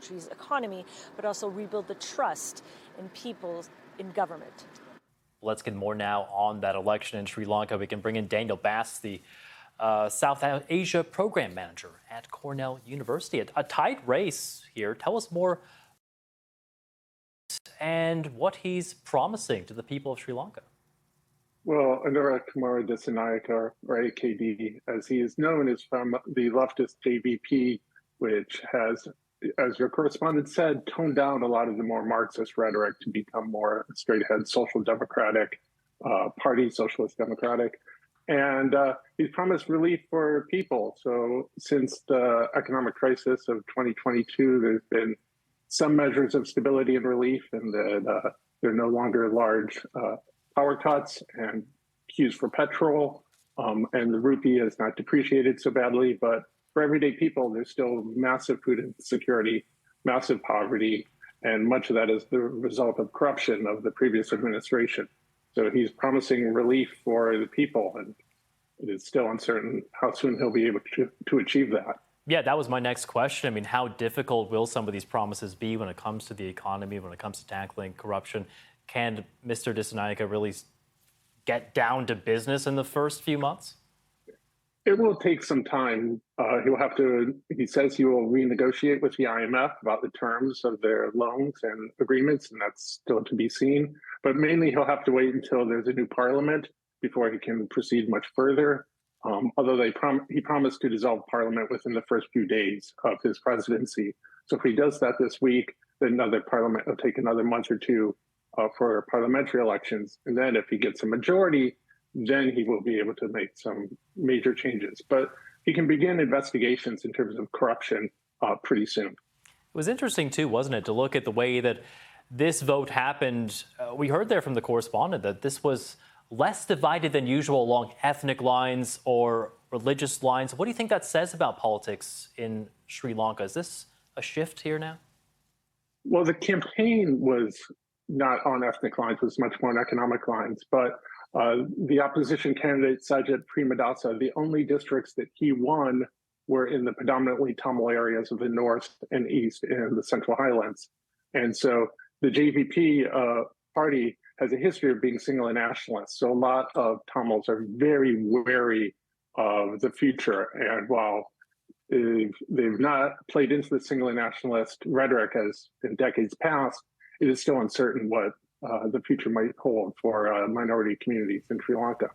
country's economy, but also rebuild the trust in people in government. Let's get more now on that election in Sri Lanka. We can bring in Daniel Bass, the South Asia Program Manager at Cornell University. A tight race here. Tell us more and what he's promising to the people of Sri Lanka. Well, Anura Kumara Dissanayake, or AKD, as he is known, is from the leftist JVP, which has, as your correspondent said, toned down a lot of the more Marxist rhetoric to become more straight-ahead social democratic party, socialist democratic. And he's promised relief for people. So since the economic crisis of 2022, there's been some measures of stability and relief, and that there are no longer large power cuts and queues for petrol, and the rupee has not depreciated so badly. But for everyday people, there's still massive food insecurity, massive poverty, and much of that is the result of corruption of the previous administration. So he's promising relief for the people, and it is still uncertain how soon he'll be able to achieve that. Yeah, that was my next question. I mean, how difficult will some of these promises be when it comes to the economy, when it comes to tackling corruption? Can Mr. Dissanayake really get down to business in the first few months? It will take some time. He says he will renegotiate with the IMF about the terms of their loans and agreements, and that's still to be seen. But mainly he'll have to wait until there's a new parliament before he can proceed much further. Although he promised to dissolve parliament within the first few days of his presidency. So if he does that this week, then another parliament will take another month or two for parliamentary elections. And then if he gets a majority, then he will be able to make some major changes. But he can begin investigations in terms of corruption pretty soon. It was interesting, too, wasn't it, to look at the way that this vote happened. We heard there from the correspondent that this was less divided than usual along ethnic lines or religious lines. What do you think that says about politics in Sri Lanka? Is this a shift here now? Well, the campaign was not on ethnic lines, it was much more on economic lines. But the opposition candidate, Sajid Premadasa, the only districts that he won were in the predominantly Tamil areas of the north and east and the Central Highlands. And so the JVP party has a history of being singular nationalists. So a lot of Tamils are very wary of the future. And while they've not played into the singular nationalist rhetoric as in decades past, it is still uncertain what the future might hold for minority communities in Sri Lanka.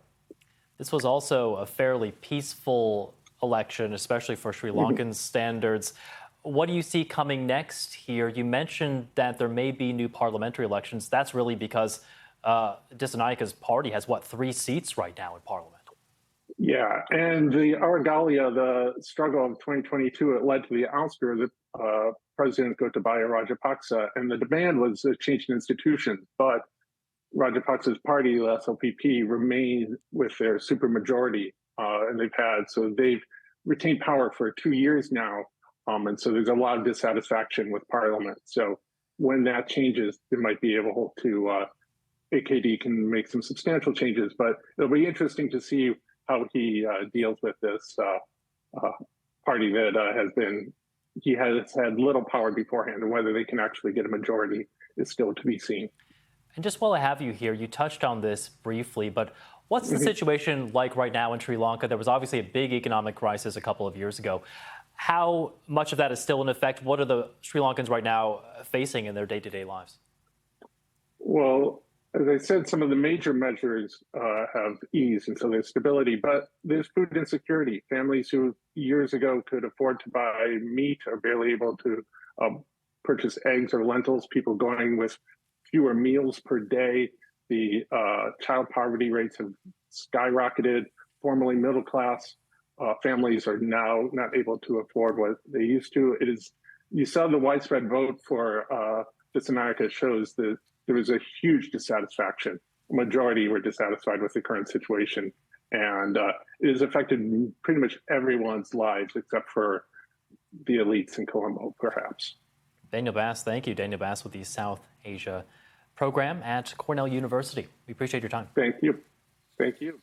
This was also a fairly peaceful election, especially for Sri Lankan standards. What do you see coming next here? You mentioned that there may be new parliamentary elections. That's really because Disanayake's party has, 3 seats right now in parliament? Yeah, and the Aragalia, the struggle of 2022, it led to the ouster of the President Gotabaya Rajapaksa, and the demand was a change in institutions. But Rajapaksa's party, the SLPP, remained with their supermajority, and they've retained power for 2 years now. And so there's a lot of dissatisfaction with Parliament. So when that changes, they might be able to, AKD can make some substantial changes, but it'll be interesting to see how he deals with this party that he has had little power beforehand, and whether they can actually get a majority is still to be seen. And just while I have you here, you touched on this briefly, but what's the situation like right now in Sri Lanka? There was obviously a big economic crisis a couple of years ago. How much of that is still in effect? What are the Sri Lankans right now facing in their day-to-day lives? Well, as I said, some of the major measures have eased, and so there's stability, but there's food insecurity. Families who years ago could afford to buy meat are barely able to purchase eggs or lentils, people going with fewer meals per day. The child poverty rates have skyrocketed. Formerly middle class families are now not able to afford what they used to. You saw the widespread vote for Dissanayake shows that there was a huge dissatisfaction. A majority were dissatisfied with the current situation. And it has affected pretty much everyone's lives except for the elites in Colombo, perhaps. Daniel Bass, thank you. Daniel Bass with the South Asia Program at Cornell University. We appreciate your time. Thank you. Thank you.